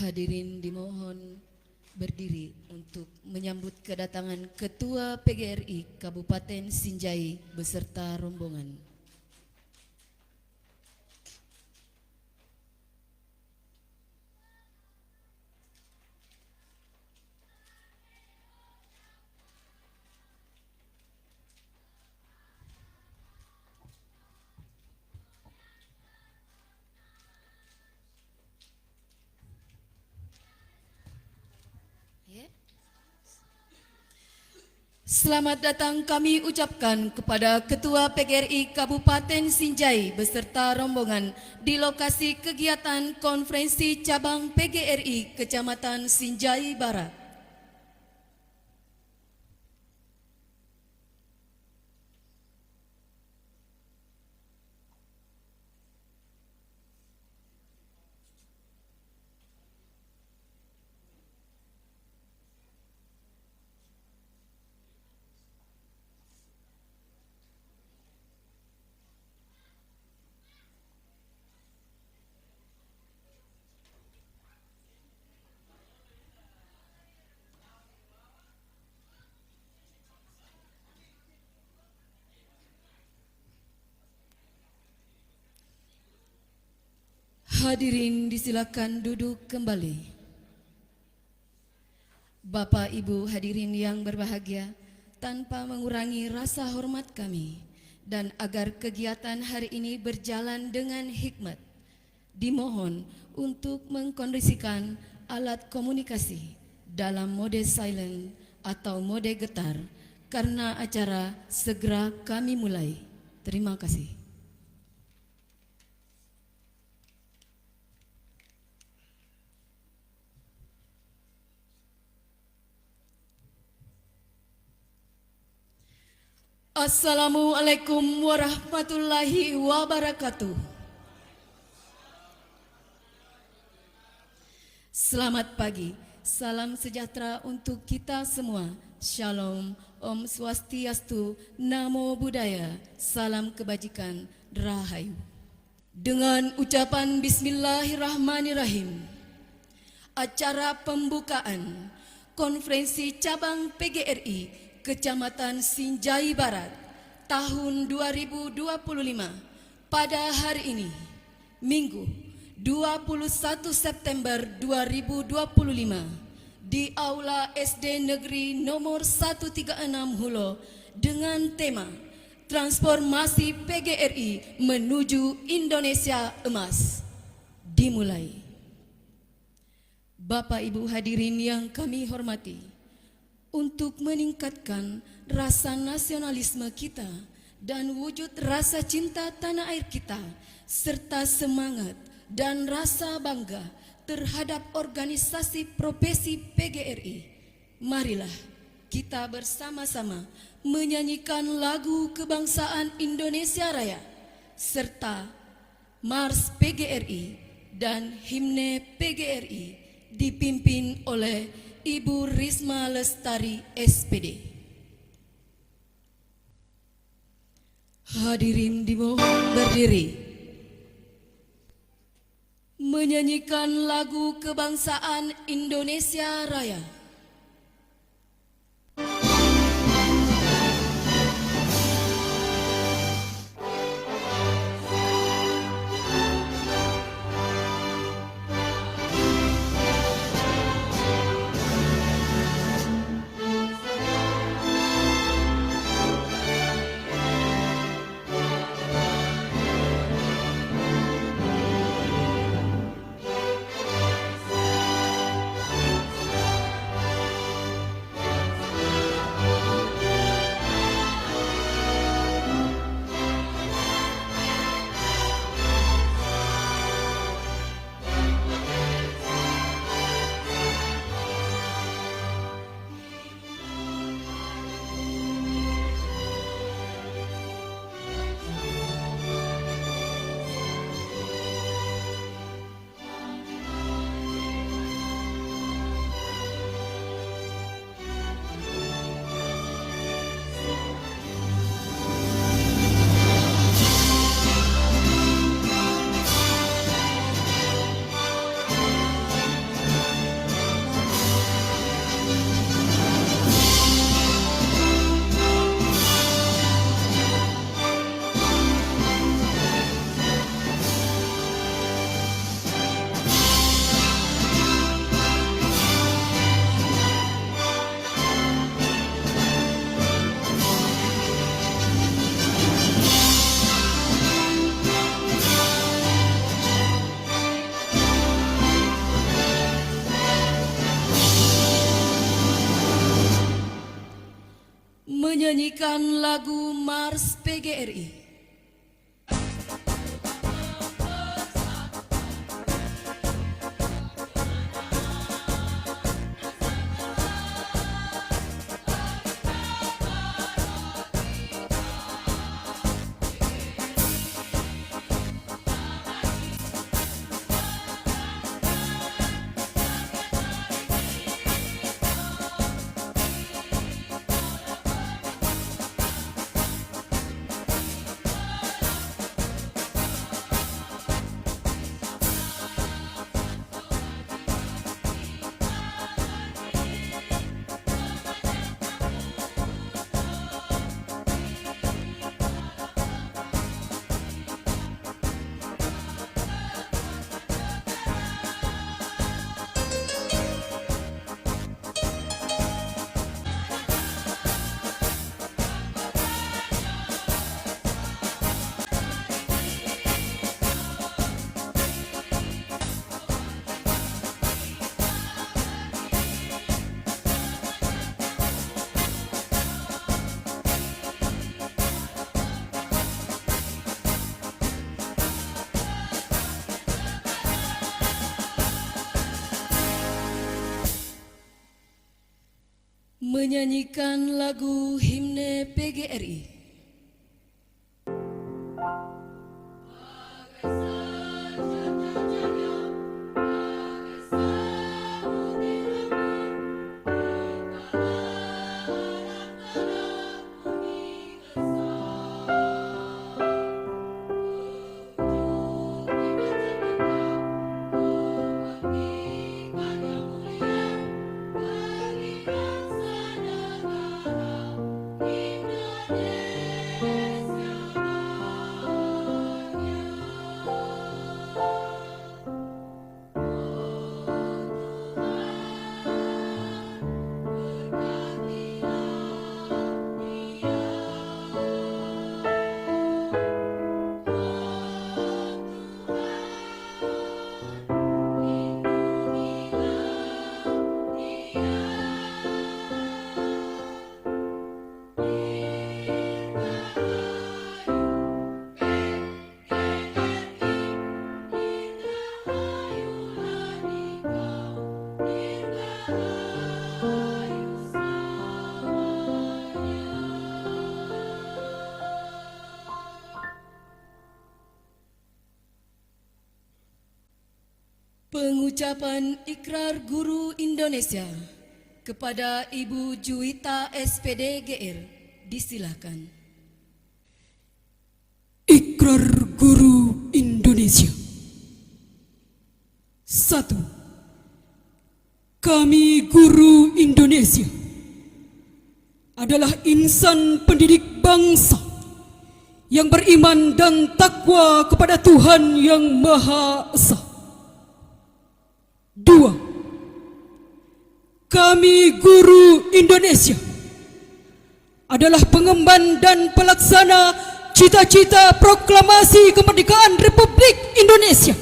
Hadirin dimohon berdiri untuk menyambut kedatangan Ketua PGRI Kabupaten Sinjai beserta rombongan. Selamat datang kami ucapkan kepada Ketua PGRI Kabupaten Sinjai beserta rombongan di lokasi kegiatan konferensi cabang PGRI Kecamatan Sinjai Barat. Hadirin disilakan duduk kembali. Bapak Ibu hadirin yang berbahagia, tanpa mengurangi rasa hormat kami dan agar kegiatan hari ini berjalan dengan hikmat, dimohon untuk mengkondisikan alat komunikasi dalam mode silent atau mode getar karena acara segera kami mulai. Terima kasih. Assalamualaikum warahmatullahi wabarakatuh. Selamat pagi, salam sejahtera untuk kita semua. Shalom, Om Swastiastu, Namo Buddhaya, salam kebajikan, Rahayu. Dengan ucapan Bismillahirrahmanirrahim, acara pembukaan konferensi cabang PGRI Kecamatan Sinjai Barat tahun 2025 pada hari ini, Minggu 21 September 2025 di Aula SD Negeri nomor 136 Hulo dengan tema Transformasi PGRI menuju Indonesia Emas dimulai. Bapak Ibu hadirin yang kami hormati, untuk meningkatkan rasa nasionalisme kita dan wujud rasa cinta tanah air kita, serta semangat dan rasa bangga terhadap organisasi profesi PGRI, marilah kita bersama-sama menyanyikan lagu kebangsaan Indonesia Raya, serta Mars PGRI dan Himne PGRI dipimpin oleh Ibu Risma Lestari SPD. Hadirin dimohon berdiri menyanyikan lagu kebangsaan Indonesia Raya. menyanyikan lagu Mars PGRI. Menyanyikan lagu himne PGRI. Pengucapan ikrar guru Indonesia kepada Ibu Juwita SPD GR disilakan. Ikrar Guru Indonesia. 1. Kami guru Indonesia adalah insan pendidik bangsa yang beriman dan takwa kepada Tuhan Yang Maha Esa. 2. Kami guru Indonesia adalah pengemban dan pelaksana cita-cita proklamasi kemerdekaan Republik Indonesia,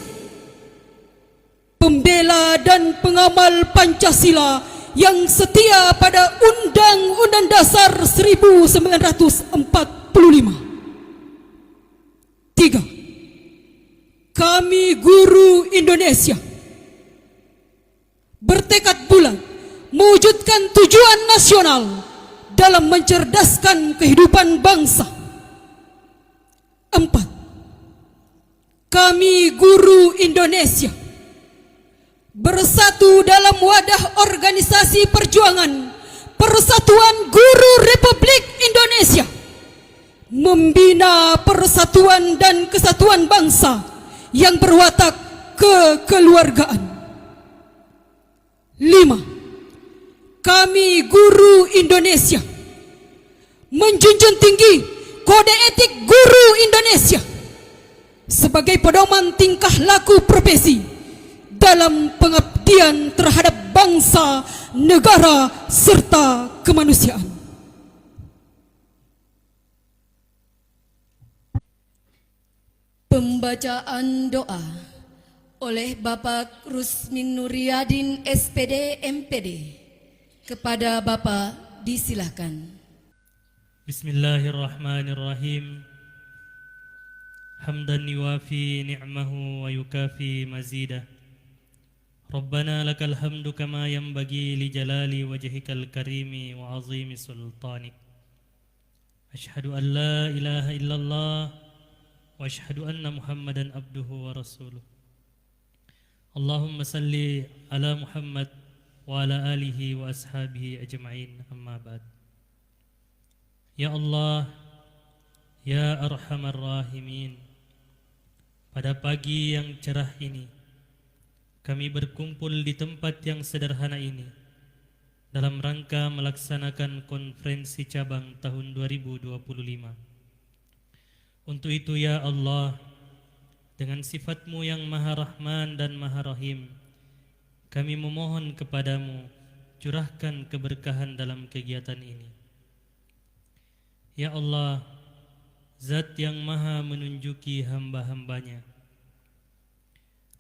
pembela dan pengamal Pancasila yang setia pada Undang-Undang Dasar 1945. 3. Kami guru Indonesia bertekad bulat mewujudkan tujuan nasional dalam mencerdaskan kehidupan bangsa. 4. Kami guru Indonesia bersatu dalam wadah organisasi perjuangan Persatuan Guru Republik Indonesia, membina persatuan dan kesatuan bangsa yang berwatak kekeluargaan. 5. Kami guru Indonesia menjunjung tinggi kode etik guru Indonesia sebagai pedoman tingkah laku profesi dalam pengabdian terhadap bangsa, negara, serta kemanusiaan. Pembacaan doa oleh Bapak Rusmin Nuryadin SPD MPD. Kepada Bapak disilahkan. Bismillahirrahmanirrahim. Hamdan yuwafi ni'mahu wa yukafi mazidah. Rabbana lakal hamdu kama yanbaghi li jalali wajhikal karimi wa azimi sultanik. Ashhadu an la ilaha illallah wa ashhadu anna Muhammadan abduhu wa rasuluh. Allahumma salli ala Muhammad wa ala alihi wa ashabihi ajma'in, amma ba'd. Ya Allah, ya Arhamar Rahimin, pada pagi yang cerah ini kami berkumpul di tempat yang sederhana ini dalam rangka melaksanakan konferensi cabang tahun 2025. Untuk itu ya Allah, dengan sifat-Mu yang Maha Rahman dan Maha Rahim, kami memohon kepadamu, curahkan keberkahan dalam kegiatan ini. Ya Allah, Zat yang Maha menunjuki hamba-hambanya,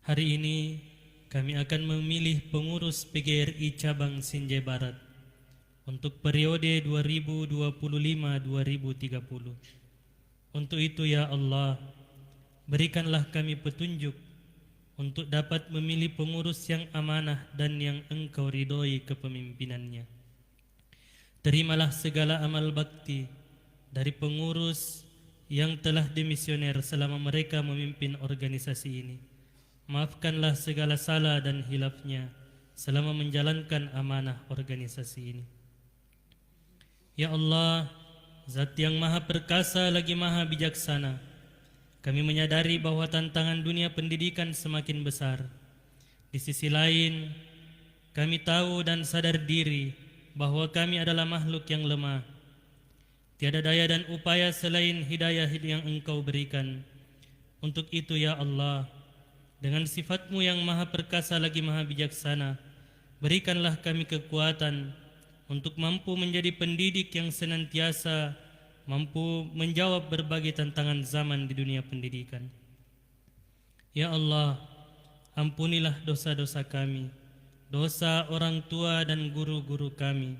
hari ini kami akan memilih pengurus PGRI Cabang Sinjai Barat untuk periode 2025-2030. Untuk itu ya Allah, berikanlah kami petunjuk untuk dapat memilih pengurus yang amanah dan yang Engkau ridhoi kepemimpinannya. Terimalah segala amal bakti dari pengurus yang telah dimisioner selama mereka memimpin organisasi ini. Maafkanlah segala salah dan hilafnya selama menjalankan amanah organisasi ini. Ya Allah, Zat yang Maha Perkasa lagi Maha Bijaksana, kami menyadari bahwa tantangan dunia pendidikan semakin besar. Di sisi lain, kami tahu dan sadar diri bahwa kami adalah makhluk yang lemah. Tiada daya dan upaya selain hidayah yang Engkau berikan. Untuk itu ya Allah, dengan sifat-Mu yang Maha Perkasa lagi Maha Bijaksana, berikanlah kami kekuatan untuk mampu menjadi pendidik yang senantiasa mampu menjawab berbagai tantangan zaman di dunia pendidikan. Ya Allah, ampunilah dosa-dosa kami, dosa orang tua dan guru-guru kami,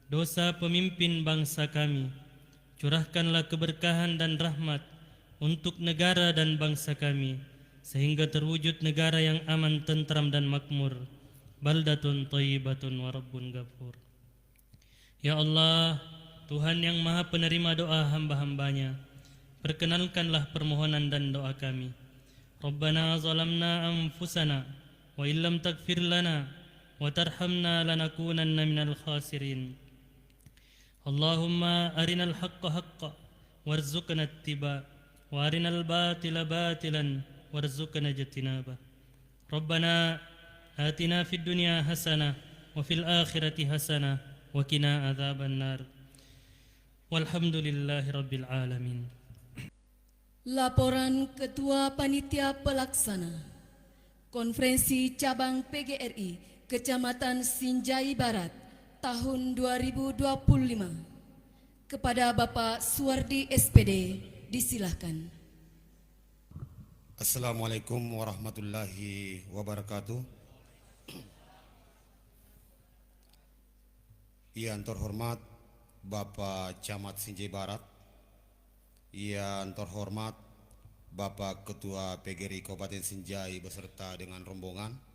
dosa pemimpin bangsa kami. Curahkanlah keberkahan dan rahmat untuk negara dan bangsa kami, sehingga terwujud negara yang aman, tentram dan makmur. Baldatun thayyibatun wa rabbun ghafur. Ya Allah, Tuhan yang Maha penerima doa hamba-hambanya, perkenankanlah permohonan dan doa kami. Rabbana zalamna anfusana wa illam taghfir lana wa tarhamna lanakunanna minal khasirin. Allahumma arinal haqqa haqqa warzuqna ittiba wa arinal batila batilan warzuqna ijtinaba. Rabbana atina fid dunya hasanah wa fil akhirati hasanah wa qina adzaban nar. Walhamdulillahi rabbil alamin. Laporan Ketua Panitia Pelaksana Konferensi Cabang PGRI Kecamatan Sinjai Barat tahun 2025 kepada Bapak Suwardi SPD, disilahkan. Assalamualaikum warahmatullahi wabarakatuh. Yang terhormat Bapak Camat Sinjai Barat, yang terhormat Bapak Ketua PGRI Kabupaten Sinjai beserta dengan rombongan.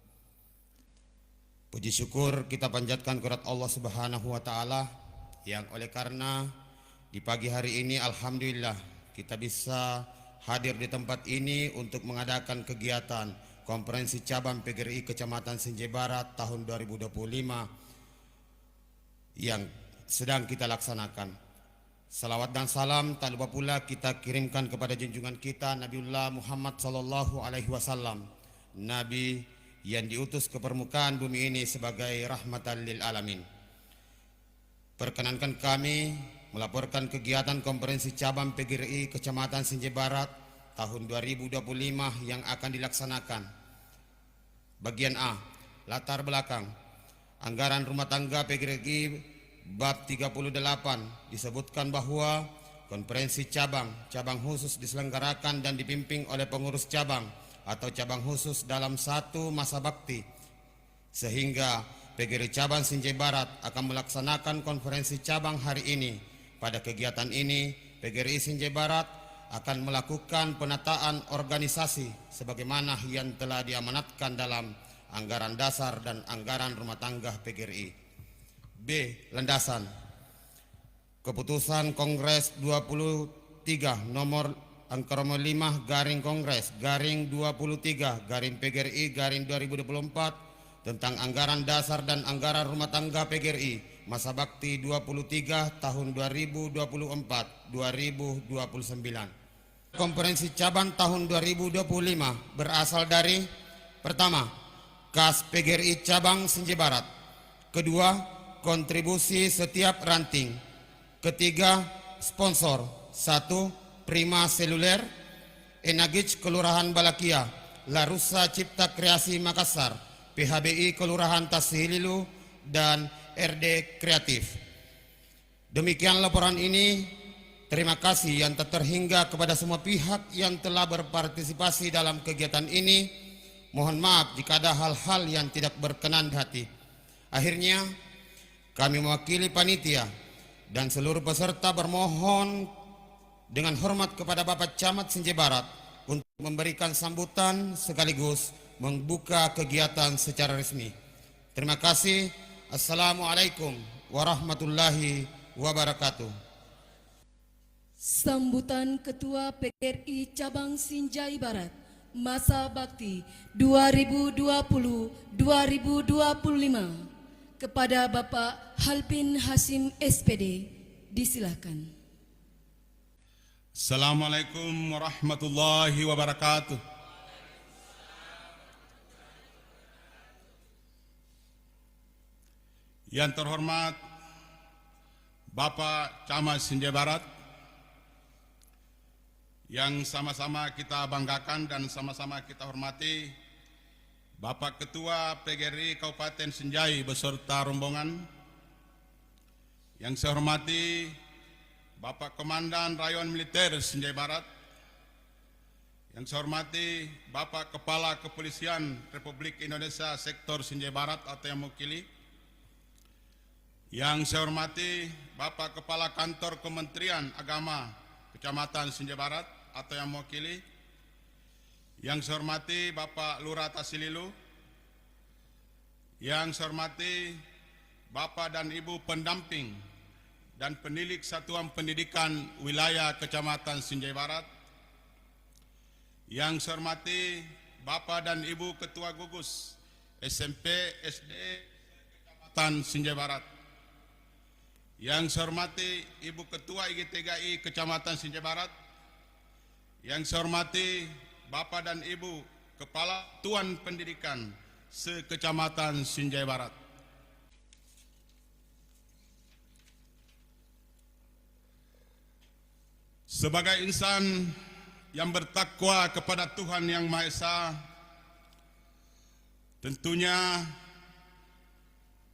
Puji syukur kita panjatkan kepada Allah Subhanahu wa taala yang oleh karena di pagi hari ini alhamdulillah kita bisa hadir di tempat ini untuk mengadakan kegiatan Konferensi Cabang PGRI Kecamatan Sinjai Barat tahun 2025 yang sedang kita laksanakan. Salawat dan salam tak lupa pula kita kirimkan kepada junjungan kita Nabiullah Muhammad sallallahu alaihi wasallam, Nabi yang diutus ke permukaan bumi ini sebagai rahmatan lil alamin. Perkenankan kami melaporkan kegiatan Konferensi Cabang PGRI Kecamatan Sinjai Barat tahun 2025 yang akan dilaksanakan. Bagian A, latar belakang. Anggaran rumah tangga PGRI bab 38 disebutkan bahwa konferensi cabang khusus diselenggarakan dan dipimpin oleh pengurus cabang atau cabang khusus dalam satu masa bakti, sehingga PGRI Cabang Sinjai Barat akan melaksanakan konferensi cabang hari ini pada kegiatan ini PGRI Sinjai Barat akan melakukan penataan organisasi sebagaimana yang telah diamanatkan dalam anggaran dasar dan anggaran rumah tangga PGRI. B. Landasan Keputusan Kongres 23 nomor angka 5 garing Kongres garing 23 garing PGRI garing 2024 tentang anggaran dasar dan anggaran rumah tangga PGRI masa bakti 23 tahun 2024-2029. Konferensi cabang tahun 2025 berasal dari: pertama, kas PGRI cabang Sinjai Barat; kedua, kontribusi setiap ranting; ketiga, sponsor: 1. Prima Seluler, Enagij Kelurahan Balakia, Larusa Cipta Kreasi Makassar, PHBI Kelurahan Tasihililu, dan RD Kreatif. Demikian laporan ini. Terima kasih yang tak terhingga kepada semua pihak yang telah berpartisipasi dalam kegiatan ini. Mohon maaf jika ada hal-hal yang tidak berkenan di hati. Akhirnya, kami mewakili panitia dan seluruh peserta bermohon dengan hormat kepada Bapak Camat Sinjai Barat untuk memberikan sambutan sekaligus membuka kegiatan secara resmi. Terima kasih. Assalamualaikum warahmatullahi wabarakatuh. Sambutan Ketua PGRI Cabang Sinjai Barat masa bakti 2020-2025 kepada Bapak Halpin Hasim SPD. Disilakan. Assalamualaikum warahmatullahi wabarakatuh. Yang terhormat Bapak Camat Sinjai Barat, yang sama-sama kita banggakan dan sama-sama kita hormati Bapak Ketua PGRI Kabupaten Sinjai beserta rombongan, yang saya hormati Bapak Komandan Rayon Militer Sinjai Barat, yang saya hormati Bapak Kepala Kepolisian Republik Indonesia Sektor Sinjai Barat atau yang mewakili, yang saya hormati Bapak Kepala Kantor Kementerian Agama Kecamatan Sinjai Barat atau yang mewakili, yang saya hormati Bapak Lurah Tasihililu, yang saya hormati Bapak dan Ibu pendamping dan penilik Satuan Pendidikan Wilayah Kecamatan Sinjai Barat, yang saya hormati Bapak dan Ibu Ketua Gugus SMP SD Kecamatan Sinjai Barat, yang saya hormati Ibu Ketua IGTGI Kecamatan Sinjai Barat, yang saya hormati Bapak dan Ibu Kepala Tuan Pendidikan se-Kecamatan Sinjai Barat. Sebagai insan yang bertakwa kepada Tuhan Yang Maha Esa, tentunya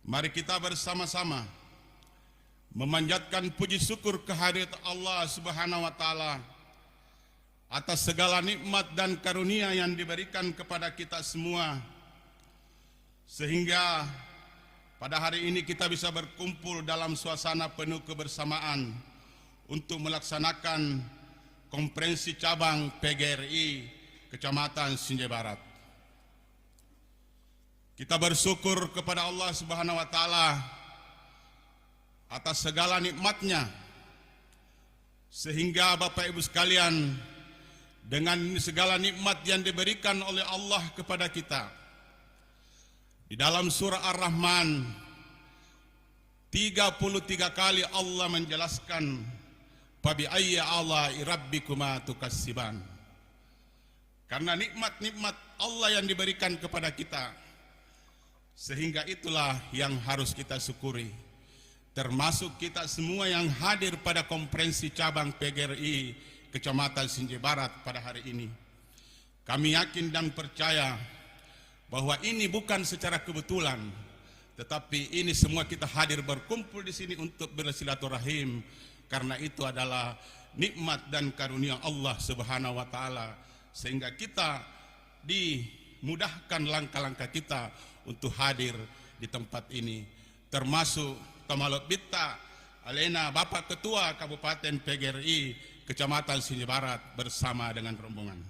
mari kita bersama-sama memanjatkan puji syukur kehadirat Allah Subhanahu wa taala atas segala nikmat dan karunia yang diberikan kepada kita semua, sehingga pada hari ini kita bisa berkumpul dalam suasana penuh kebersamaan untuk melaksanakan konferensi cabang PGRI Kecamatan Sinjai Barat. Kita bersyukur kepada Allah Subhanahu wa taala atas segala nikmatnya, sehingga Bapak Ibu sekalian, dengan segala nikmat yang diberikan oleh Allah kepada kita, di dalam surah Ar-Rahman 33 kali Allah menjelaskan fabi ayyi ala'i rabbikuma tukassiban. Karena nikmat-nikmat Allah yang diberikan kepada kita, sehingga itulah yang harus kita syukuri. Termasuk kita semua yang hadir pada konferensi cabang PGRI Kecamatan Sinjai Barat pada hari ini. Kami yakin dan percaya bahwa ini bukan secara kebetulan, tetapi ini semua kita hadir berkumpul di sini untuk bersilaturahim, karena itu adalah nikmat dan karunia Allah Subhanahu wa taala, sehingga kita dimudahkan langkah-langkah kita untuk hadir di tempat ini, termasuk tamalot bitta Alena Bapak Ketua Kabupaten PGRI Kecamatan Sinjai Barat bersama dengan rombongan.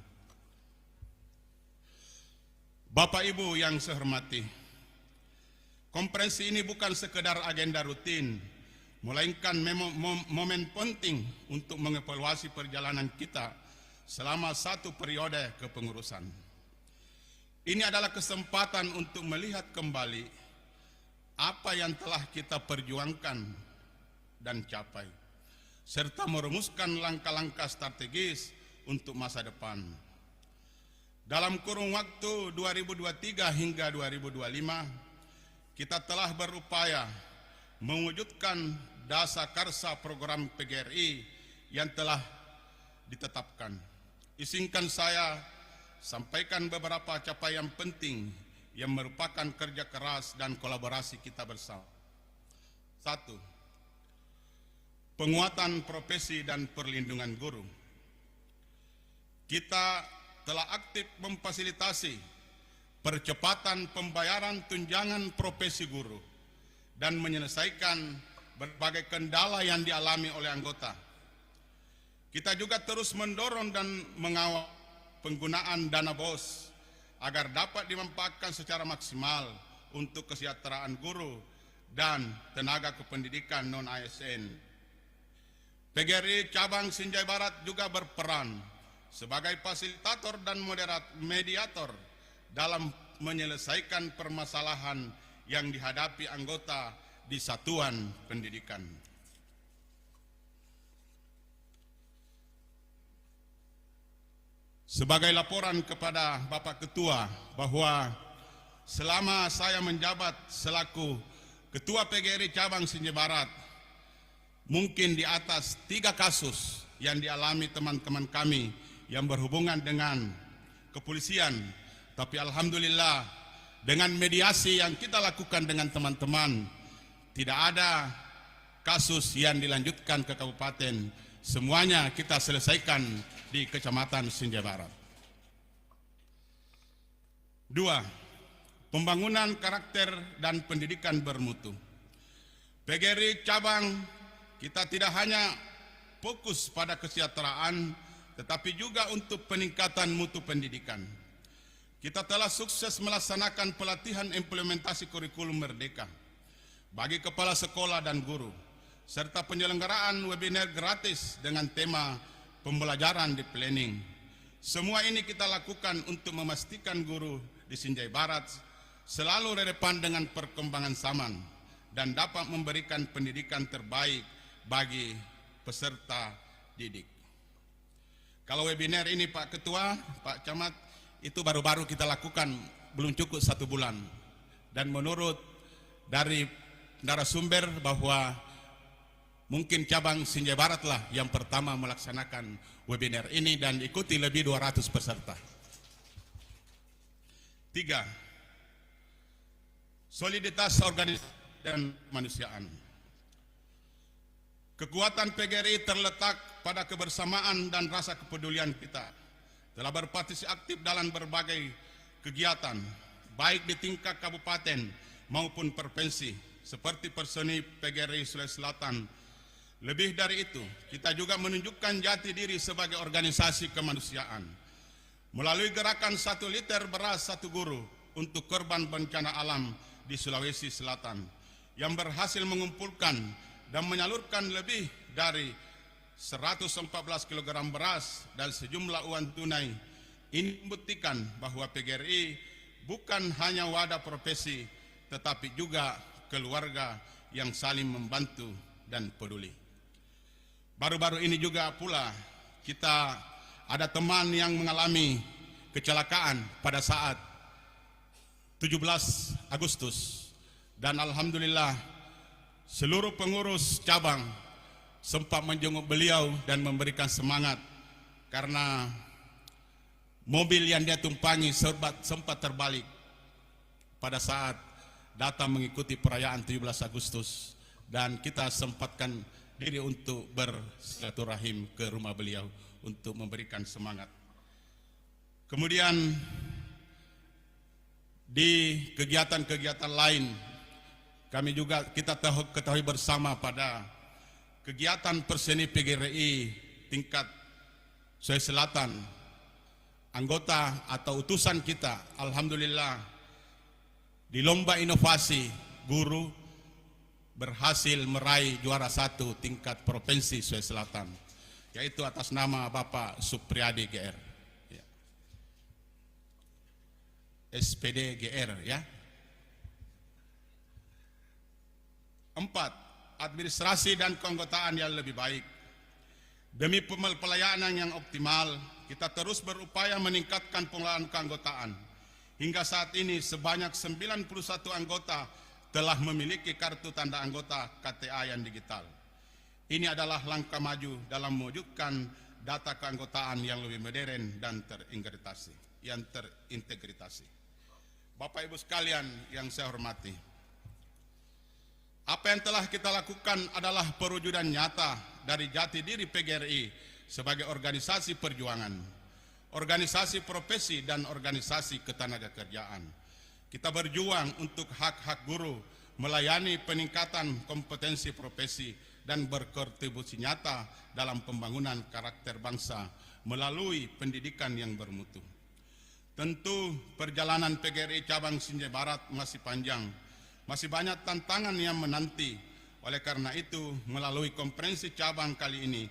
Bapak Ibu yang saya hormati, konferensi ini bukan sekedar agenda rutin, melainkan momen penting untuk mengevaluasi perjalanan kita selama satu periode kepengurusan. Ini adalah kesempatan untuk melihat kembali apa yang telah kita perjuangkan dan capai, serta merumuskan langkah-langkah strategis untuk masa depan. Dalam kurun waktu 2023 hingga 2025, kita telah berupaya mewujudkan dasar karsa program PGRI yang telah ditetapkan. Izinkan saya sampaikan beberapa capaian penting yang merupakan kerja keras dan kolaborasi kita bersama. 1. Penguatan profesi dan perlindungan guru. Kita telah aktif memfasilitasi percepatan pembayaran tunjangan profesi guru dan menyelesaikan berbagai kendala yang dialami oleh anggota. Kita juga terus mendorong dan mengawal penggunaan dana BOS agar dapat dimanfaatkan secara maksimal untuk kesejahteraan guru dan tenaga kependidikan non-ASN. PGRI Cabang Sinjai Barat juga berperan sebagai fasilitator dan mediator dalam menyelesaikan permasalahan yang dihadapi anggota di satuan pendidikan. Sebagai laporan kepada Bapak Ketua bahwa selama saya menjabat selaku Ketua PGRI Cabang Sinjai Barat, mungkin di atas 3 kasus yang dialami teman-teman kami yang berhubungan dengan kepolisian, tapi alhamdulillah dengan mediasi yang kita lakukan dengan teman-teman, tidak ada kasus yang dilanjutkan ke kabupaten. Semuanya kita selesaikan di Kecamatan Sinjai Barat. 2. Pembangunan karakter dan pendidikan bermutu. PGRI Cabang kita tidak hanya fokus pada kesejahteraan, tetapi juga untuk peningkatan mutu pendidikan. Kita telah sukses melaksanakan pelatihan implementasi kurikulum merdeka bagi kepala sekolah dan guru, serta penyelenggaraan webinar gratis dengan tema pembelajaran di planning. Semua ini kita lakukan untuk memastikan guru di Sinjai Barat selalu relevan dengan perkembangan zaman dan dapat memberikan pendidikan terbaik bagi peserta didik. Kalau webinar ini Pak Ketua, Pak Camat, itu baru-baru kita lakukan, belum cukup 1 bulan. Dan menurut dari narasumber bahwa mungkin cabang Sinjai Barat lah yang pertama melaksanakan webinar ini dan ikuti lebih 200 peserta. 3. Soliditas organisasi dan kemanusiaan. Kekuatan PGRI terletak pada kebersamaan dan rasa kepedulian kita. Telah berpartisipasi aktif dalam berbagai kegiatan, baik di tingkat kabupaten maupun provinsi, seperti Perseni PGRI Sulawesi Selatan. Lebih dari itu, kita juga menunjukkan jati diri sebagai organisasi kemanusiaan. Melalui gerakan 1 liter beras 1 guru untuk korban bencana alam di Sulawesi Selatan, yang berhasil mengumpulkan dan menyalurkan lebih dari 114 kg beras dan sejumlah uang tunai. Ini membuktikan bahwa PGRI bukan hanya wadah profesi, tetapi juga keluarga yang saling membantu dan peduli. Baru-baru ini juga pula kita ada teman yang mengalami kecelakaan pada saat 17 Agustus. Dan alhamdulillah seluruh pengurus cabang sempat menjenguk beliau dan memberikan semangat karena mobil yang dia tumpangi sempat terbalik pada saat datang mengikuti perayaan 17 Agustus, dan kita sempatkan diri untuk bersilaturahim ke rumah beliau untuk memberikan semangat. Kemudian di kegiatan-kegiatan lain kami juga kita ketahui bersama pada kegiatan perseni PGRI tingkat Sulawesi Selatan, anggota atau utusan kita, alhamdulillah di lomba inovasi guru berhasil meraih juara 1 tingkat provinsi Sulawesi Selatan, yaitu atas nama Bapak Supriyadi GR, ya. SPD GR, ya. 4. Administrasi dan keanggotaan yang lebih baik. Demi pelayanan yang optimal, kita terus berupaya meningkatkan pengelolaan keanggotaan. Hingga saat ini sebanyak 91 anggota telah memiliki kartu tanda anggota KTA yang digital. Ini adalah langkah maju dalam mewujudkan data keanggotaan yang lebih modern dan terintegrasi. Bapak Ibu sekalian yang saya hormati, apa yang telah kita lakukan adalah perwujudan nyata dari jati diri PGRI sebagai organisasi perjuangan, organisasi profesi dan organisasi ketenagakerjaan. Kita berjuang untuk hak-hak guru, melayani peningkatan kompetensi profesi dan berkontribusi nyata dalam pembangunan karakter bangsa melalui pendidikan yang bermutu. Tentu perjalanan PGRI cabang Sinjai Barat masih panjang, masih banyak tantangan yang menanti. Oleh karena itu, melalui konferensi cabang kali ini,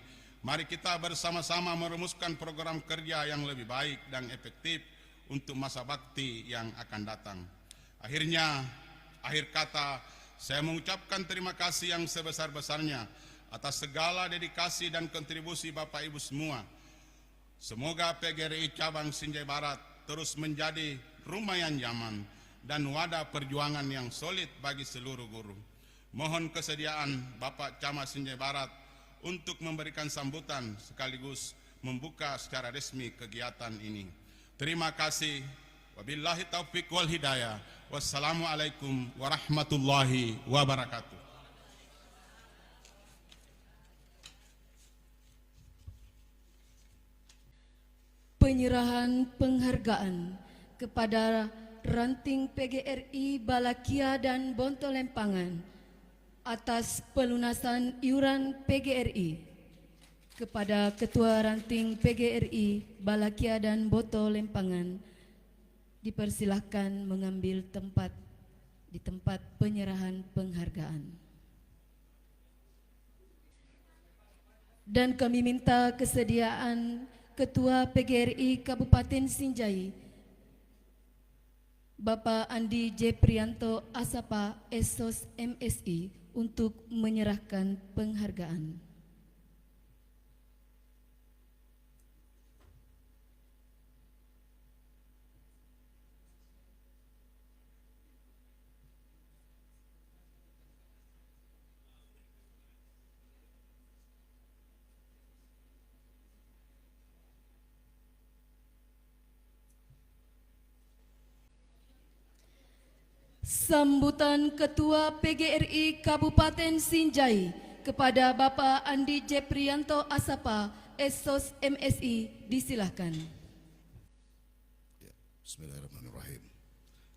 mari kita bersama-sama merumuskan program kerja yang lebih baik dan efektif untuk masa bakti yang akan datang. Akhirnya, akhir kata, saya mengucapkan terima kasih yang sebesar-besarnya atas segala dedikasi dan kontribusi Bapak Ibu semua. Semoga PGRI cabang Sinjai Barat terus menjadi rumah yang nyaman dan wadah perjuangan yang solid bagi seluruh guru. Mohon kesediaan Bapak Camat Sinjai Barat untuk memberikan sambutan sekaligus membuka secara resmi kegiatan ini. Terima kasih. Wabillahi taufiq wal hidayah. Wassalamualaikum warahmatullahi wabarakatuh. Penyerahan penghargaan kepada Ranting PGRI Balakia dan Bonto Lempangan atas pelunasan iuran PGRI. Kepada Ketua Ranting PGRI Balakia dan Bonto Lempangan, dipersilahkan mengambil tempat di tempat penyerahan penghargaan. Dan kami minta kesediaan Ketua PGRI Kabupaten Sinjai, Bapak Andi J. Prianto Asapa Esos MSI untuk menyerahkan penghargaan. Sambutan Ketua PGRI Kabupaten Sinjai kepada Bapak Andi J. Prianto Asapa Esos MSI disilahkan. Ya, bismillahirrahmanirrahim.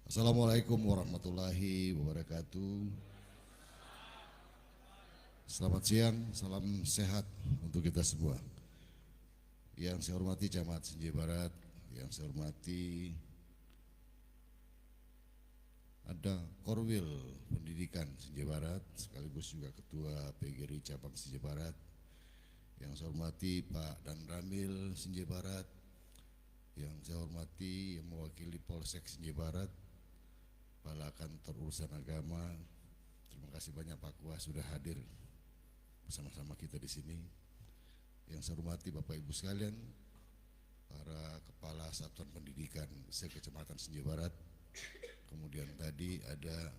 Assalamualaikum warahmatullahi wabarakatuh. Selamat siang, salam sehat untuk kita semua. Yang saya hormati Camat Sinjai Barat, yang saya hormati ada Korwil Pendidikan Sinjai Barat, sekaligus juga Ketua PGRI Cabang Sinjai Barat. Yang saya hormati Pak Dan Ramil Sinjai Barat, yang saya hormati yang mewakili Polsek Sinjai Barat, Kepala Kantor Urusan Agama. Terima kasih banyak Pak Kuas sudah hadir bersama-sama kita di sini. Yang saya hormati Bapak Ibu sekalian, para Kepala Satuan Pendidikan se-Kecamatan Sinjai Barat. Kemudian tadi ada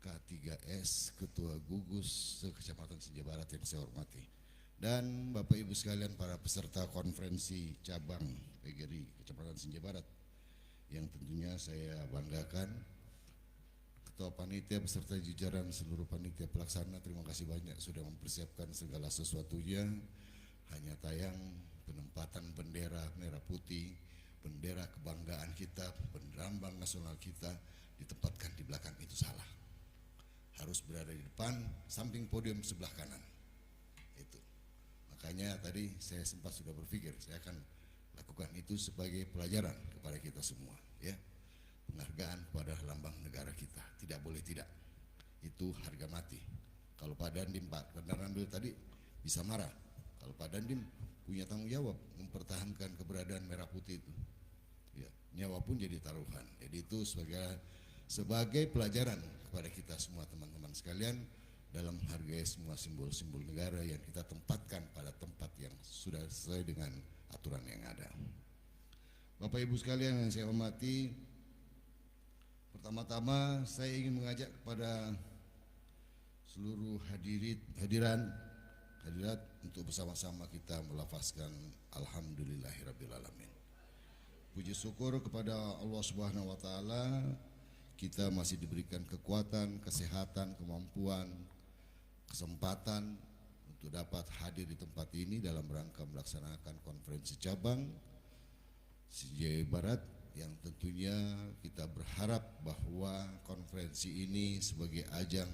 K3S Ketua Gugus se-Kecamatan Sinjai Barat yang saya hormati. Dan Bapak Ibu sekalian para peserta konferensi cabang PGRI Kecamatan Sinjai Barat yang tentunya saya banggakan. Ketua Panitia beserta jajaran seluruh panitia pelaksana, terima kasih banyak sudah mempersiapkan segala sesuatunya. Hanya tayang penempatan bendera merah putih, bendera kebanggaan kita, lambang nasional kita ditempatkan di belakang itu salah. harus berada di depan, samping podium sebelah kanan. Itu. Makanya tadi saya sempat sudah berpikir saya akan lakukan itu sebagai pelajaran kepada kita semua, ya. Penghargaan pada lambang negara kita, tidak boleh tidak. Itu harga mati. Kalau Pak Dandim, Pak Rambil tadi bisa marah. Kalau Pak Dandim punya tanggung jawab mempertahankan keberadaan merah putih itu. Ya, nyawa pun jadi taruhan. Jadi itu sebagai pelajaran kepada kita semua teman-teman sekalian dalam menghargai semua simbol-simbol negara yang kita tempatkan pada tempat yang sudah sesuai dengan aturan yang ada. Bapak Ibu sekalian yang saya hormati, pertama-tama saya ingin mengajak kepada seluruh hadirat untuk bersama-sama kita melafazkan alhamdulillahirabbil alamin. Puji syukur kepada Allah Subhanahu wa taala, kita masih diberikan kekuatan, kesehatan, kemampuan, kesempatan untuk dapat hadir di tempat ini dalam rangka melaksanakan konferensi cabang Sinjai Barat, yang tentunya kita berharap bahwa konferensi ini sebagai ajang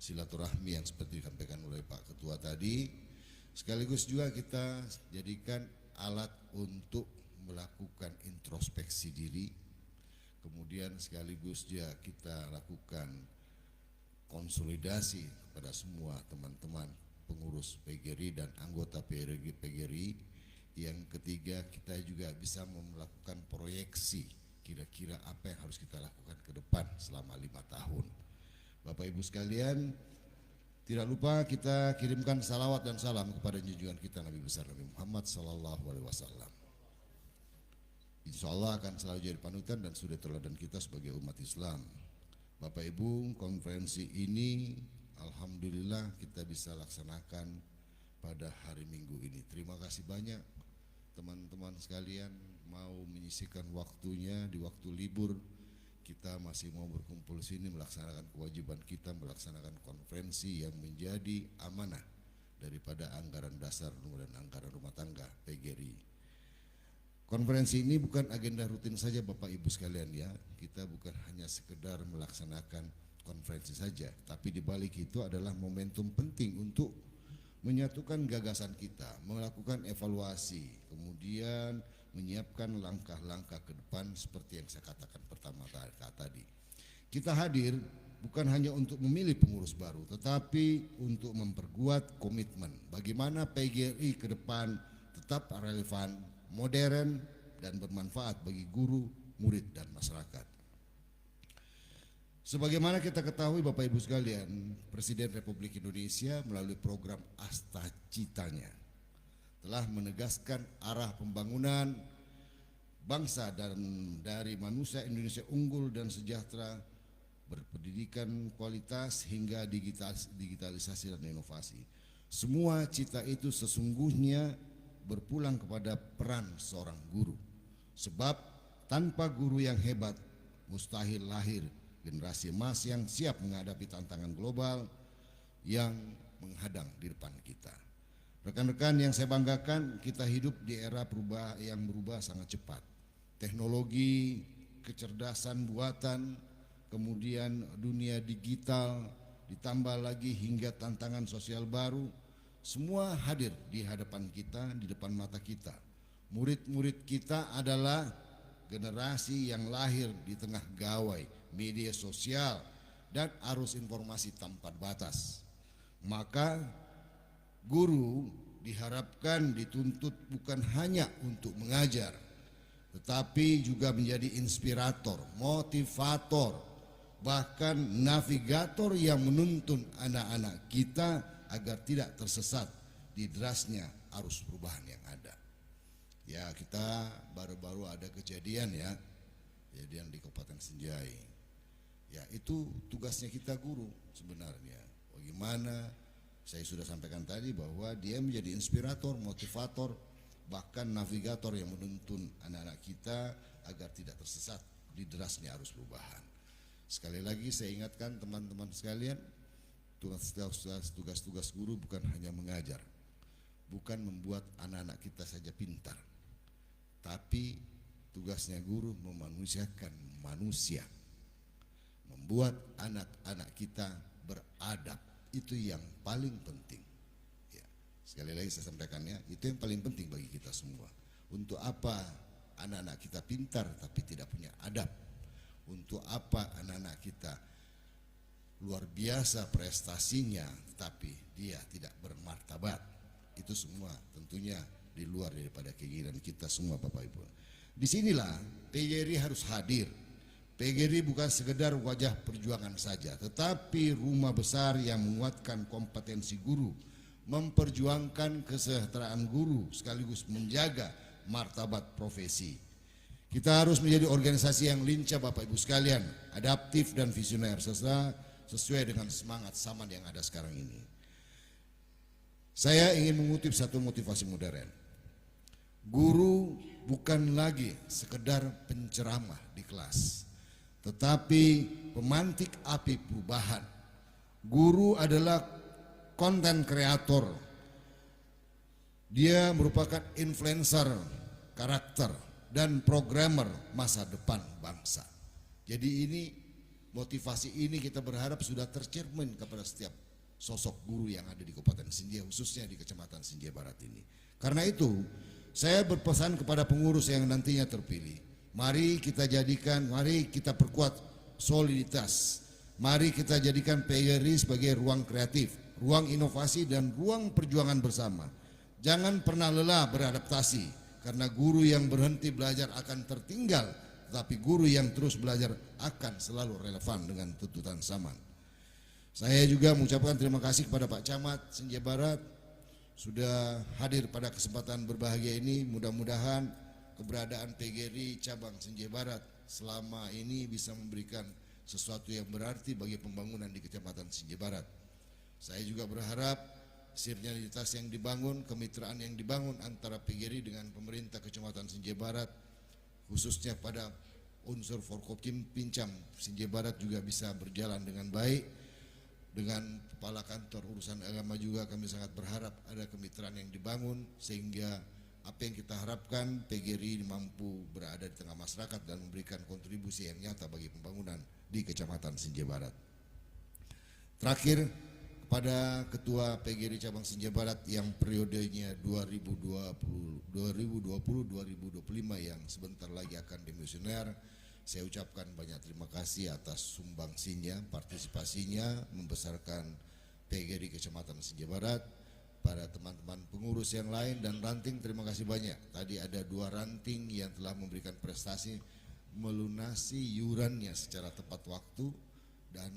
silaturahmi yang seperti disampaikan oleh Pak Ketua tadi, sekaligus juga kita jadikan alat untuk melakukan introspeksi diri, kemudian sekaligus juga kita lakukan konsolidasi kepada semua teman-teman pengurus PGRI dan anggota PGRI. Yang ketiga, kita juga bisa melakukan proyeksi kira-kira apa yang harus kita lakukan ke depan selama 5 tahun. Bapak Ibu sekalian, tidak lupa kita kirimkan salawat dan salam kepada junjungan kita Nabi besar Nabi Muhammad SAW. Insya Allah akan selalu jadi panutan dan suri teladan kita sebagai umat Islam. Bapak Ibu, konferensi ini alhamdulillah kita bisa laksanakan pada hari Minggu ini. Terima kasih banyak teman-teman sekalian mau menyisihkan waktunya di waktu libur. Kita masih mau berkumpul sini melaksanakan kewajiban kita, melaksanakan konferensi yang menjadi amanah daripada anggaran dasar dan anggaran rumah tangga PGRI. Konferensi ini bukan agenda rutin saja Bapak Ibu sekalian, ya. Kita bukan hanya sekedar melaksanakan konferensi saja, tapi di balik itu adalah momentum penting untuk menyatukan gagasan kita, melakukan evaluasi, kemudian menyiapkan langkah-langkah ke depan seperti yang saya katakan pertama tadi. Kita hadir bukan hanya untuk memilih pengurus baru, tetapi untuk memperkuat komitmen bagaimana PGRI ke depan tetap relevan, modern, dan bermanfaat bagi guru, murid, dan masyarakat. Sebagaimana kita ketahui Bapak Ibu sekalian, Presiden Republik Indonesia melalui program Asta Citanya telah menegaskan arah pembangunan bangsa dan dari manusia Indonesia unggul dan sejahtera, berpendidikan kualitas hingga digitalisasi dan inovasi. Semua cita itu sesungguhnya berpulang kepada peran seorang guru. Sebab tanpa guru yang hebat mustahil lahir generasi emas yang siap menghadapi tantangan global yang menghadang di depan kita. Rekan-rekan yang saya banggakan, kita hidup di era yang berubah sangat cepat. Teknologi, kecerdasan buatan, kemudian dunia digital, ditambah lagi hingga tantangan sosial baru, semua hadir di hadapan kita, di depan mata kita. Murid-murid kita adalah generasi yang lahir di tengah gawai media sosial dan arus informasi tanpa batas. Maka guru diharapkan dituntut bukan hanya untuk mengajar, tetapi juga menjadi inspirator, motivator, bahkan navigator yang menuntun anak-anak kita agar tidak tersesat di derasnya arus perubahan yang ada. Ya, kita baru-baru ada kejadian di Kabupaten Sinjai. Ya, itu tugasnya kita guru sebenarnya. Bagaimana saya sudah sampaikan tadi bahwa dia menjadi inspirator, motivator, bahkan navigator yang menuntun anak-anak kita agar tidak tersesat di derasnya arus perubahan. Sekali lagi saya ingatkan teman-teman sekalian, tugas-tugas guru bukan hanya mengajar, bukan membuat anak-anak kita saja pintar, tapi tugasnya guru memanusiakan manusia, membuat anak-anak kita beradab. Itu yang paling penting. Ya, sekali lagi saya sampaikannya, itu yang paling penting bagi kita semua. Untuk apa anak-anak kita pintar tapi tidak punya adab? Untuk apa anak-anak kita luar biasa prestasinya tetapi dia tidak bermartabat? Itu semua tentunya di luar daripada keinginan kita semua, Bapak Ibu. Disinilah PGRI harus hadir. PGRI bukan sekedar wajah perjuangan saja, tetapi rumah besar yang menguatkan kompetensi guru, memperjuangkan kesejahteraan guru sekaligus menjaga martabat profesi. Kita harus menjadi organisasi yang lincah, Bapak Ibu sekalian, adaptif dan visioner sesuai dengan semangat zaman yang ada sekarang ini. Saya ingin mengutip satu motivasi modern. Guru bukan lagi sekedar penceramah di kelas, tetapi pemantik api perubahan. Guru adalah konten kreator. Dia merupakan influencer karakter dan programmer masa depan bangsa. Jadi ini motivasi ini kita berharap sudah tercermin kepada setiap sosok guru yang ada di Kabupaten Sinjai, khususnya di Kecamatan Sinjai Barat ini. Karena itu saya berpesan kepada pengurus yang nantinya terpilih, mari kita perkuat soliditas, mari kita jadikan PGRI sebagai ruang kreatif, ruang inovasi dan ruang perjuangan bersama. Jangan pernah lelah beradaptasi, karena guru yang berhenti belajar akan tertinggal, tetapi guru yang terus belajar akan selalu relevan dengan tuntutan zaman. Saya juga mengucapkan terima kasih kepada Pak Camat Sinjai Barat sudah hadir pada kesempatan berbahagia ini. Mudah-mudahan keberadaan PGRI cabang Sinjai Barat selama ini bisa memberikan sesuatu yang berarti bagi pembangunan di Kecamatan Sinjai Barat. Saya juga berharap sinergitas yang dibangun, kemitraan yang dibangun antara PGRI dengan pemerintah Kecamatan Sinjai Barat, khususnya pada unsur Forkopim Pincam Sinjai Barat juga bisa berjalan dengan baik. Dengan kepala kantor urusan agama juga kami sangat berharap ada kemitraan yang dibangun sehingga apa yang kita harapkan PGRI mampu berada di tengah masyarakat dan memberikan kontribusi yang nyata bagi pembangunan di Kecamatan Sinjai Barat. Terakhir, kepada Ketua PGRI Cabang Sinjai Barat yang periodenya 2020-2025 yang sebentar lagi akan demisioner, saya ucapkan banyak terima kasih atas sumbangsinya, partisipasinya membesarkan PGRI Kecamatan Sinjai Barat. Pada teman-teman pengurus yang lain dan ranting, terima kasih banyak. Tadi ada 2 ranting yang telah memberikan prestasi melunasi yurannya secara tepat waktu, dan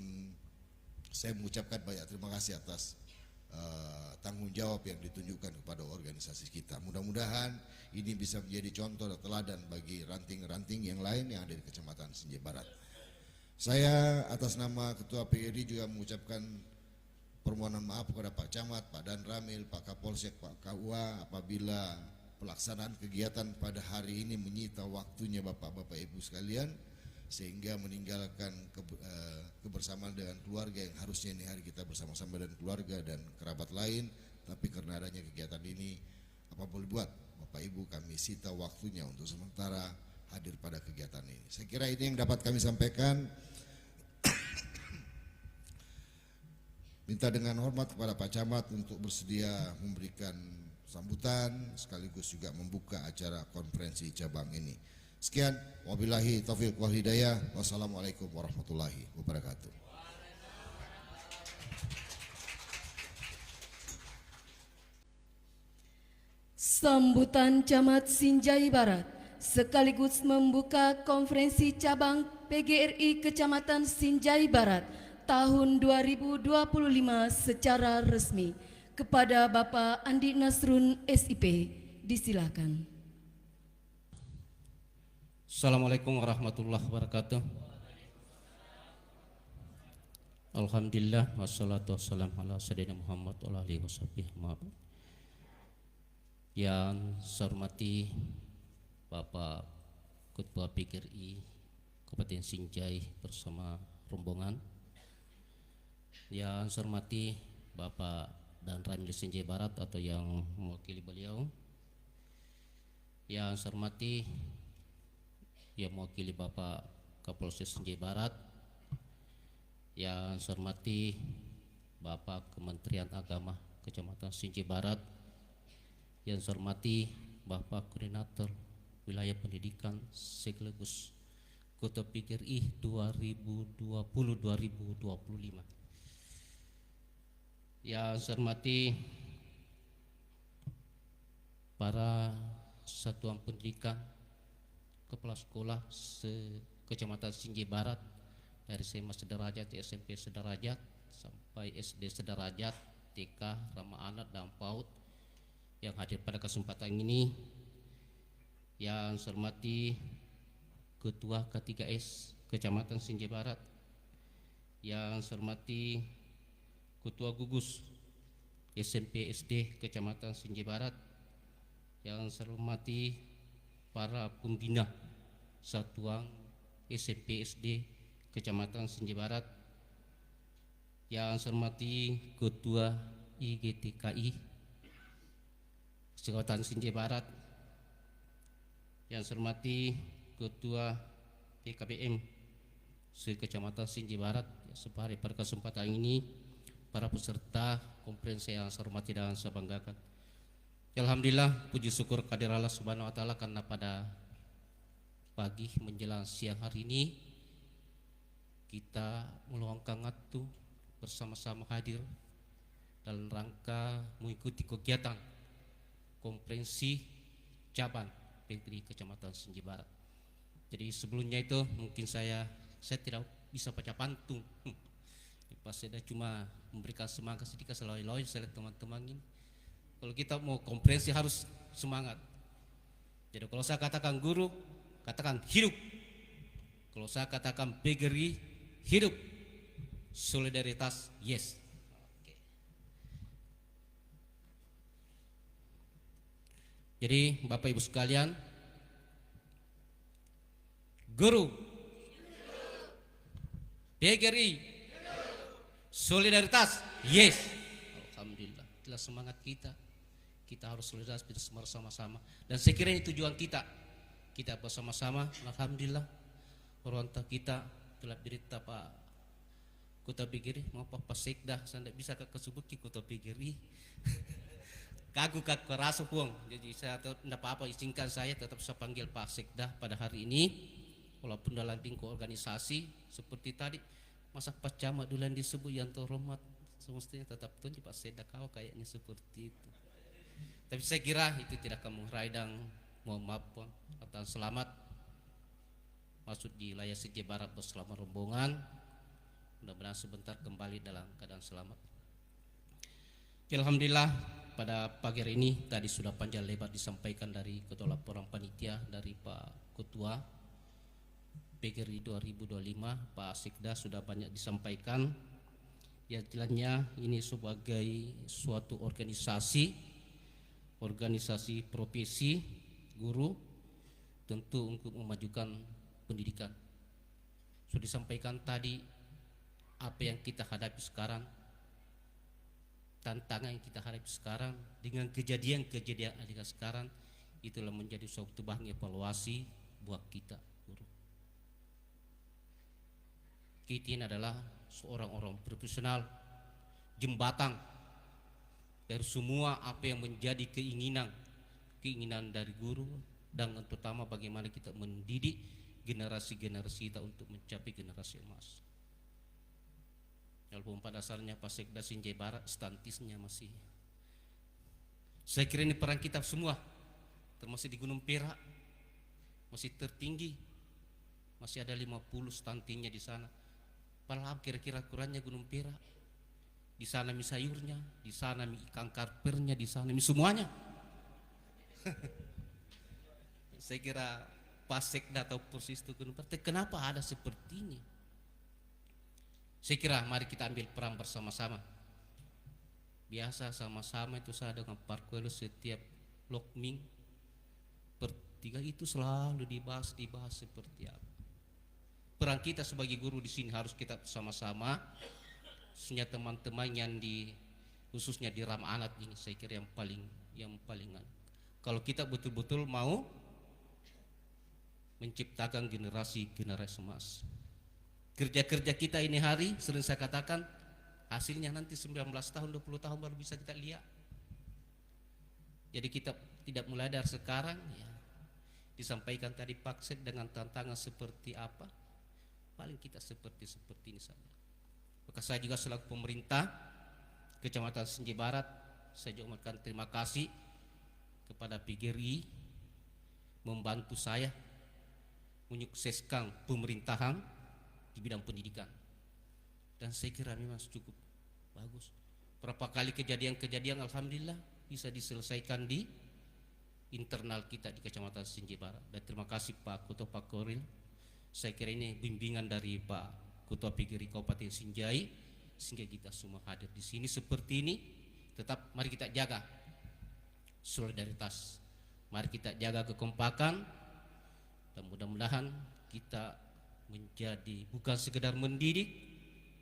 saya mengucapkan banyak terima kasih atas tanggung jawab yang ditunjukkan kepada organisasi kita. Mudah-mudahan ini bisa menjadi contoh dan teladan bagi ranting-ranting yang lain yang ada di Kecamatan Sinjai Barat. Saya atas nama Ketua PGRI juga mengucapkan permohonan maaf kepada Pak Camat, Pak Dan Ramil, Pak Kapolsek, Pak KUA apabila pelaksanaan kegiatan pada hari ini menyita waktunya Bapak-Bapak Ibu sekalian, sehingga meninggalkan kebersamaan dengan keluarga yang harusnya ini hari kita bersama-sama dengan keluarga dan kerabat lain, tapi karena adanya kegiatan ini, apa boleh buat, Bapak Ibu kami sita waktunya untuk sementara hadir pada kegiatan ini. Saya kira ini yang dapat kami sampaikan. Minta dengan hormat kepada Pak Camat untuk bersedia memberikan sambutan sekaligus juga membuka acara konferensi cabang ini. Sekian, wabillahi taufiq wal hidayah. Wassalamualaikum warahmatullahi wabarakatuh. Sambutan Camat Sinjai Barat sekaligus membuka konferensi cabang PGRI Kecamatan Sinjai Barat tahun 2025 secara resmi. Kepada Bapak Andi Nasrun SIP, disilakan. Assalamualaikum warahmatullahi wabarakatuh. Alhamdulillah wassalatu wassalamu ala sayyidina Muhammad wa alihi washabbihi. Yang saya hormati Bapak Ketua PGRI Kabupaten Sinjai bersama rombongan. Yang saya hormati Bapak Dan Ramil Sinjai Barat atau yang mewakili beliau. Yang saya hormati yang mewakili Bapak Kapolsek Sinjai Barat, yang saya hormati Bapak Kementerian Agama Kecamatan Sinci Barat, yang saya hormati Bapak Koordinator Wilayah Pendidikan sekaligus Kota PGRI 2020-2025. Yang saya hormati para satuan pendidikan, kepala sekolah Kecamatan Sinci Barat, dari SMA sederajat, SMP sederajat, sampai SD sederajat, TK, ramah anak dan PAUD yang hadir pada kesempatan ini. Yang saya hormati Ketua K3S Kecamatan Sinci Barat, yang saya hormati Ketua Gugus SMP SD Kecamatan Sinci Barat, yang saya hormati para pembina satuan SMP SD Kecamatan Sinci Barat, yang saya hormati Ketua IGTKI Kecamatan Sinci Barat, yang saya hormati Ketua PKBM Kecamatan Sinci Barat. Sebagai pada kesempatan ini, para peserta konferensi yang saya hormati dan saya banggakan. Alhamdulillah, puji syukur kehadirat Allah Subhanahu wa taala, karena pada pagi menjelang siang hari ini kita meluangkan waktu bersama-sama hadir dalam rangka mengikuti kegiatan konferensi cabang PGRI Kecamatan Sinci Barat. Jadi sebelumnya itu mungkin saya tidak bisa baca pantun. Pas saya cuma memberikan semangat sedikit seloi-loi saya lihat teman-teman ini. Kalau kita mau konferensi harus semangat. Jadi kalau saya katakan guru, katakan hidup. Kalau saya katakan PGRI, hidup. Solidaritas, yes. Oke. Jadi Bapak Ibu sekalian, guru, PGRI, solidaritas, yes. Alhamdulillah, itulah semangat kita. Kita harus solidaritas bersama-sama. Dan saya kira ini tujuan kita. Kita bersama-sama, alhamdulillah. Orang tua kita telah berita Pak Kota PGRI, mau Pak Sekda, saya tidak bisa kesebut ke Kota PGRI. Kagu kerasa puang. Jadi saya tidak apa-apa, izinkan saya tetap saya panggil Pak Sekda pada hari ini. Walaupun dalam lingkup organisasi seperti tadi, masa Pak Camat dulu yang disebut yang terhormat, semestinya tetap tunjuk Pak Sekda kau kayaknya seperti itu. Tapi saya kira itu tidak akan mengherai, dan mohon maaf atas selamat masuk di wilayah Sinci Barat bersama rombongan. Mudah-mudahan sebentar kembali dalam keadaan selamat. Alhamdulillah, pada pagi hari ini tadi sudah panjang lebar disampaikan dari Ketua Laporan Panitia dari Pak Ketua PGRI 2025, Pak Sekda, sudah banyak disampaikan. Ya, jelasnya ini sebagai suatu organisasi profesi guru, tentu untuk memajukan pendidikan. Sudah disampaikan tadi apa yang kita hadapi sekarang, tantangan yang kita hadapi sekarang dengan kejadian-kejadian ada sekarang, itulah menjadi suatu bahan evaluasi buat kita guru. Kita ini adalah seorang orang profesional, jembatan dari semua apa yang menjadi keinginan dari guru, dan terutama bagaimana kita mendidik generasi-generasi kita untuk mencapai generasi emas. Walaupun pada dasarnya Pak Sekda Sinci Barat stantisnya masih, saya kira ini peran kita semua, termasuk di Gunung Perak masih tertinggi, masih ada 50 stuntingnya di sana. Padahal kira-kira kurangnya Gunung Perak, di sana mie sayurnya, di sana mie ikan karpernya, di sana mie semuanya. Saya kira Pak Sekda atau persis itu Gunung Perak, kenapa ada seperti ini? Saya kira mari kita ambil peran bersama-sama. Biasa sama-sama itu saya dengan Parkwelo setiap lokming bertiga itu selalu dibahas seperti apa. Peran kita sebagai guru di sini harus kita bersama-sama. Khususnya teman-teman yang khususnya di ramah anak ini, saya kira yang palingan. Kalau kita betul-betul mau menciptakan generasi emas. Kerja-kerja kita ini hari, sering saya katakan, Hasilnya nanti 19 tahun, 20 tahun baru bisa kita lihat. Jadi kita tidak mulai dari sekarang ya. Disampaikan tadi Pak Sek dengan tantangan seperti apa, paling kita seperti ini saja. Maka saya juga selaku pemerintah Kecamatan Sinjai Barat, saya juga mengucapkan terima kasih kepada PGRI membantu saya menyukseskan pemerintahan di bidang pendidikan. Dan saya kira memang cukup bagus. Berapa kali kejadian-kejadian alhamdulillah bisa diselesaikan di internal kita di Kecamatan Sinjai Barat. Dan terima kasih Pak Ketua Pak Koril. Saya kira ini bimbingan dari Pak Ketua PGRI Kabupaten Sinjai sehingga kita semua hadir di sini seperti ini. Tetap mari kita jaga solidaritas, mari kita jaga kekompakan, dan mudah-mudahan kita menjadi bukan sekedar mendidik,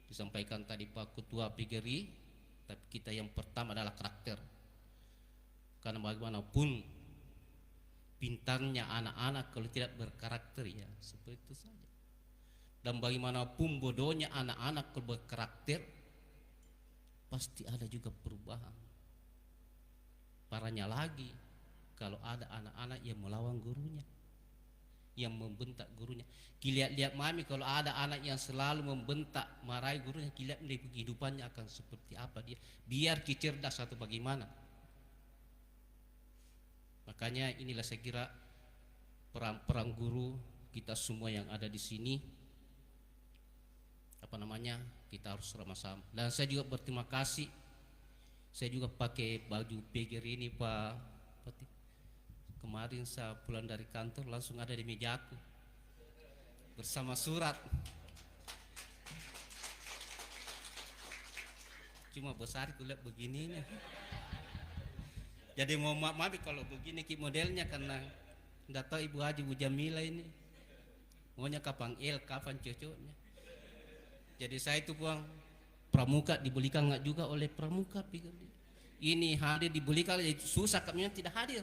disampaikan tadi Pak Ketua PGRI, tapi kita yang pertama adalah karakter. Karena bagaimanapun pintarnya anak-anak kalau tidak berkarakter ya seperti itu saja. Dan bagaimanapun bodohnya anak-anak kalau berkarakter, pasti ada juga perubahan. Parahnya lagi kalau ada anak-anak yang melawan gurunya, yang membentak gurunya. Lihat mami kalau ada anak yang selalu membentak, marahi gurunya, lihat kehidupannya akan seperti apa dia. Biar cerdas atau bagaimana. Makanya inilah saya kira peran guru kita semua yang ada di sini, kita harus sama-sama. Dan saya juga berterima kasih, saya juga pakai baju PGRI ini Pak. Kemarin saya pulang dari kantor langsung ada di mejaku bersama surat. Cuma besar itu lihat begininya. Jadi mau maaf kalau begini modelnya, karena tidak tahu Ibu Haji Bu Jamila ini maunya kapan kapan cocoknya. Jadi saya itu buang pramuka dibelikan nggak juga oleh pramuka. Ini hadir dibelikan susah, kami tidak hadir.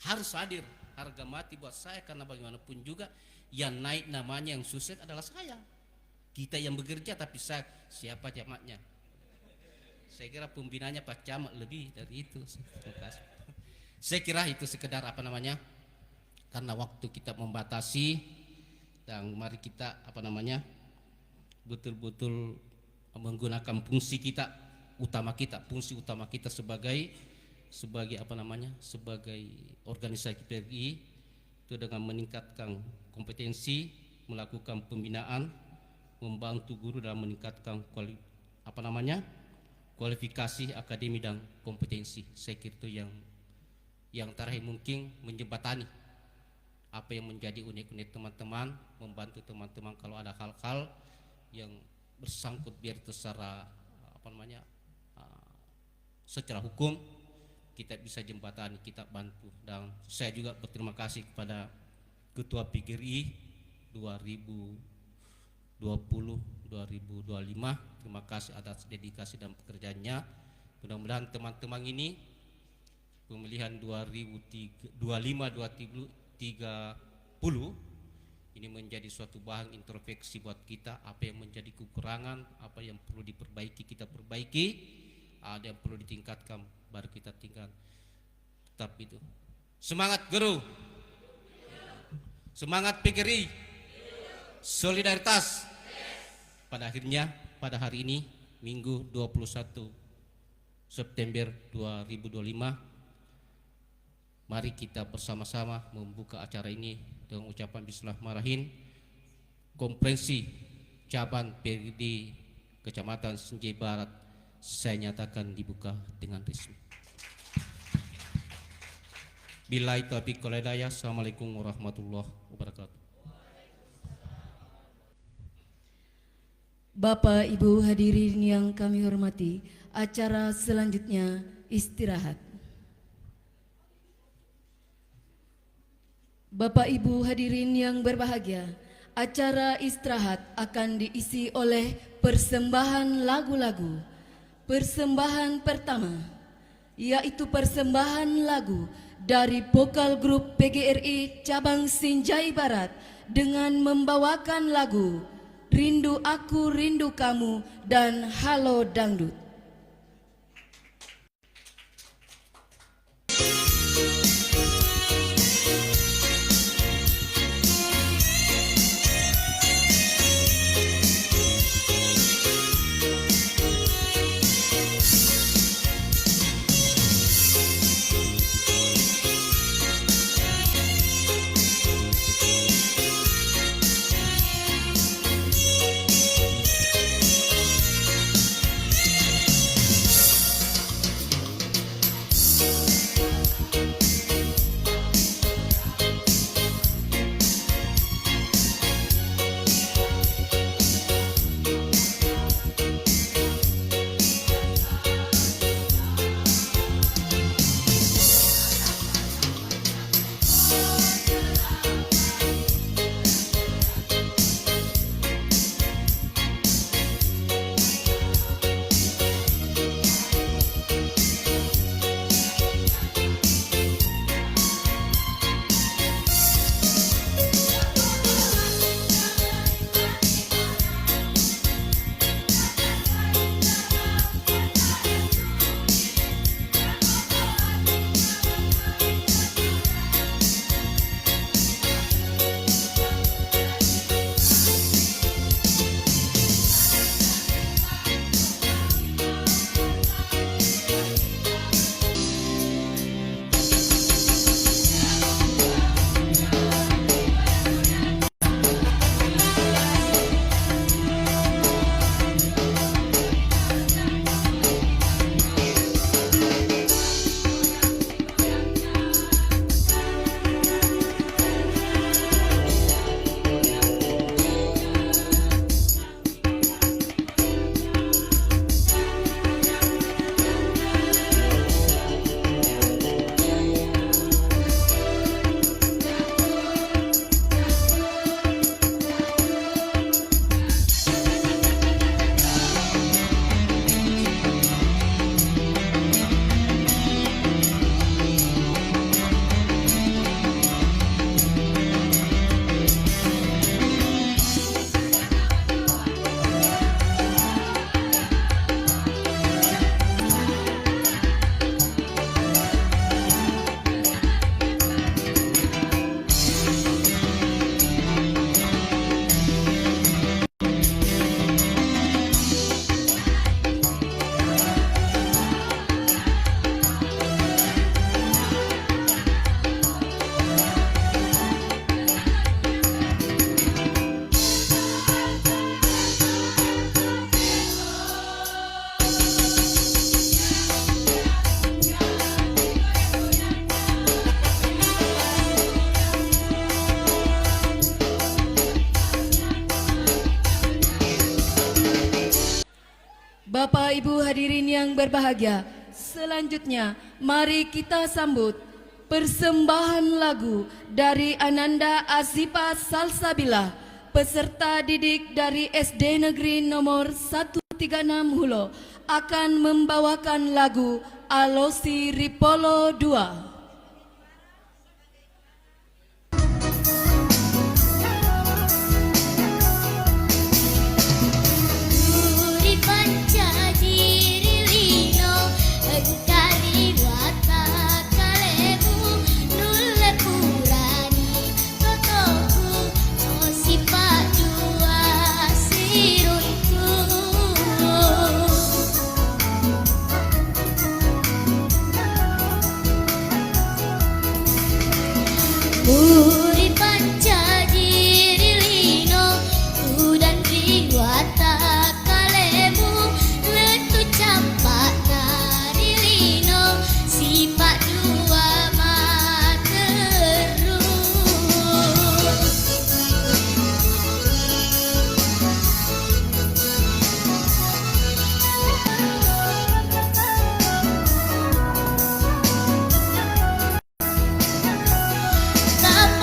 Harus hadir, harga mati buat saya, karena bagaimanapun juga yang naik namanya, yang sukses adalah saya. Kita yang bekerja, tapi saya siapa camatnya? Saya kira pembinanya Pak Camat lebih dari itu. Terima kasih. Saya kira itu sekedar karena waktu kita membatasi, dan mari kita betul-betul menggunakan fungsi utama kita sebagai sebagai organisasi PGRI itu dengan meningkatkan kompetensi, melakukan pembinaan, membantu guru dalam meningkatkan kualifikasi akademi dan kompetensi. Saya kira itu yang terakhir mungkin menjembatani apa yang menjadi unik-unik teman-teman, membantu teman-teman kalau ada hal-hal yang bersangkut biar itu secara hukum kita bisa jembatani, kita bantu. Dan saya juga berterima kasih kepada Ketua PGRI 2020-2025. Terima kasih atas dedikasi dan pekerjaannya. Mudah-mudahan teman-teman ini pemilihan 2025-2030 ini menjadi suatu bahan introspeksi buat kita, apa yang menjadi kekurangan, apa yang perlu diperbaiki kita perbaiki, ada yang perlu ditingkatkan baru kita tingkat. Tetap itu. Semangat guru. Semangat PGRI. Solidaritas. Pada akhirnya pada hari ini Minggu 21 September 2025, mari kita bersama-sama membuka acara ini dengan ucapan bismillahirrahmanirrahim. Konferensi cabang PGRI Kecamatan Sinjai Barat saya nyatakan dibuka dengan resmi. Billahi taufiq wal hidayah. Assalamualaikum warahmatullahi wabarakatuh. Bapak Ibu hadirin yang kami hormati, acara selanjutnya istirahat. Bapak Ibu hadirin yang berbahagia, acara istirahat akan diisi oleh persembahan lagu-lagu. Persembahan pertama yaitu persembahan lagu dari vokal grup PGRI cabang Sinjai Barat dengan membawakan lagu Rindu Aku Rindu Kamu, dan Halo Dangdut. Bapak Ibu hadirin yang berbahagia, selanjutnya mari kita sambut persembahan lagu dari Ananda Azipa Salsabila, peserta didik dari SD Negeri nomor 136 Hulo, akan membawakan lagu Alosi Ripolo 2. Puri panca jirilino udan riwata kalemu letu campak narilino sifat dua materu. Tak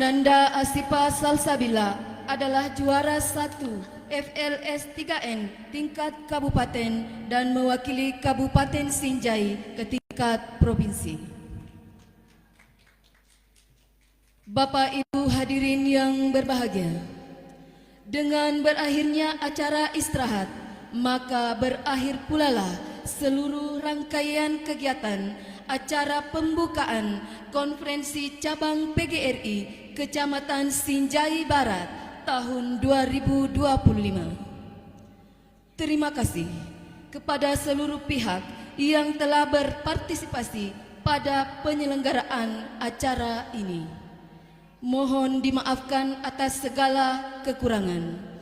Ananda Asipa Salsabila adalah juara 1 FLS 3N tingkat kabupaten dan mewakili Kabupaten Sinjai ke tingkat provinsi. Bapak Ibu hadirin yang berbahagia, dengan berakhirnya acara istirahat, maka berakhir pula lah seluruh rangkaian kegiatan acara pembukaan Konferensi Cabang PGRI Kecamatan Sinjai Barat tahun 2025. Terima kasih kepada seluruh pihak yang telah berpartisipasi pada penyelenggaraan acara ini. Mohon dimaafkan atas segala kekurangan.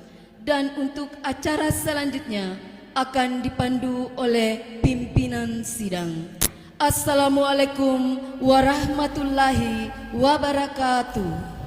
Dan untuk acara selanjutnya akan dipandu oleh pimpinan sidang. Assalamualaikum warahmatullahi wabarakatuh.